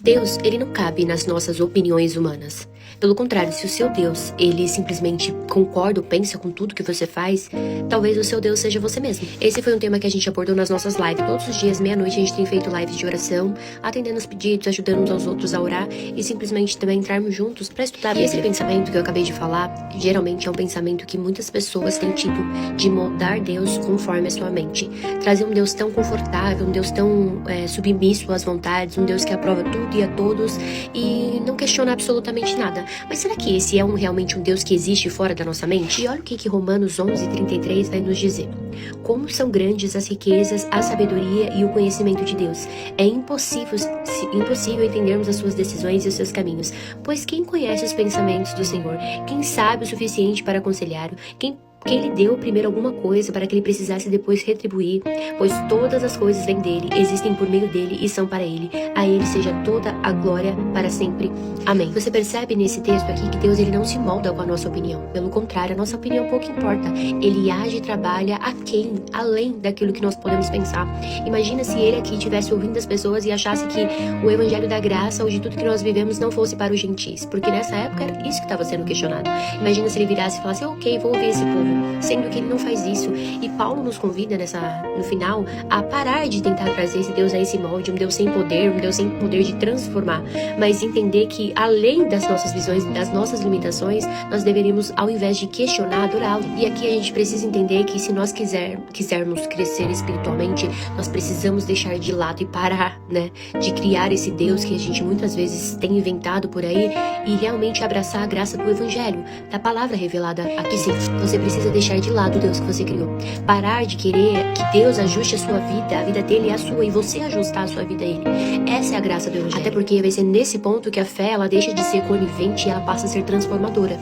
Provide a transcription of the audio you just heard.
Deus, ele não cabe nas nossas opiniões humanas. Pelo contrário, se o seu Deus, ele simplesmente concorda ou pensa com tudo que você faz, talvez o seu Deus seja você mesmo. Esse foi um tema que a gente abordou nas nossas lives. Todos os dias, meia-noite, a gente tem feito lives de oração, atendendo os pedidos, ajudando uns aos outros a orar e simplesmente também entrarmos juntos para estudar a Bíblia. Esse pensamento que eu acabei de falar, geralmente é um pensamento que muitas pessoas têm tido de moldar Deus conforme a sua mente. Trazer um Deus tão confortável, um Deus tão submisso às vontades, um Deus que aprova tudo e a todos e não questiona absolutamente nada. Mas será que esse é realmente um Deus que existe fora da nossa mente? E olha o que Romanos 11:33 vai nos dizer. Como são grandes as riquezas, a sabedoria e o conhecimento de Deus. É impossível entendermos as suas decisões e os seus caminhos. Pois quem conhece os pensamentos do Senhor? Quem sabe o suficiente para aconselhá-lo? Quem lhe deu primeiro alguma coisa para que ele precisasse depois retribuir? Pois todas as coisas vêm dele, existem por meio dele e são para ele. A ele seja toda a glória para sempre. Amém. Você percebe nesse texto aqui que Deus ele não se molda com a nossa opinião. Pelo contrário, a nossa opinião pouco importa. Ele age e trabalha além daquilo que nós podemos pensar. Imagina se ele aqui estivesse ouvindo as pessoas e achasse que o evangelho da graça ou de tudo que nós vivemos não fosse para os gentis. Porque nessa época era isso que estava sendo questionado. Imagina se ele virasse e falasse, ok, vou ouvir esse povo. Sendo que ele não faz isso. E Paulo nos convida no final a parar de tentar trazer esse Deus a esse molde, um Deus sem poder, um Deus sem poder de transformar, mas entender que além das nossas visões, das nossas limitações, nós deveríamos, ao invés de questionar, adorá-lo. E aqui a gente precisa entender que se nós quisermos crescer espiritualmente, nós precisamos deixar de lado e parar, de criar esse Deus que a gente muitas vezes tem inventado por aí e realmente abraçar a graça do evangelho, da palavra revelada aqui. Sim, você precisa deixar de lado o Deus que você criou. Parar de querer que Deus ajuste a sua vida, a vida dele é a sua, e você ajustar a sua vida a ele. Essa é a graça do evangelho. Até porque vai ser nesse ponto que a fé, ela deixa de ser conivente e ela passa a ser transformadora.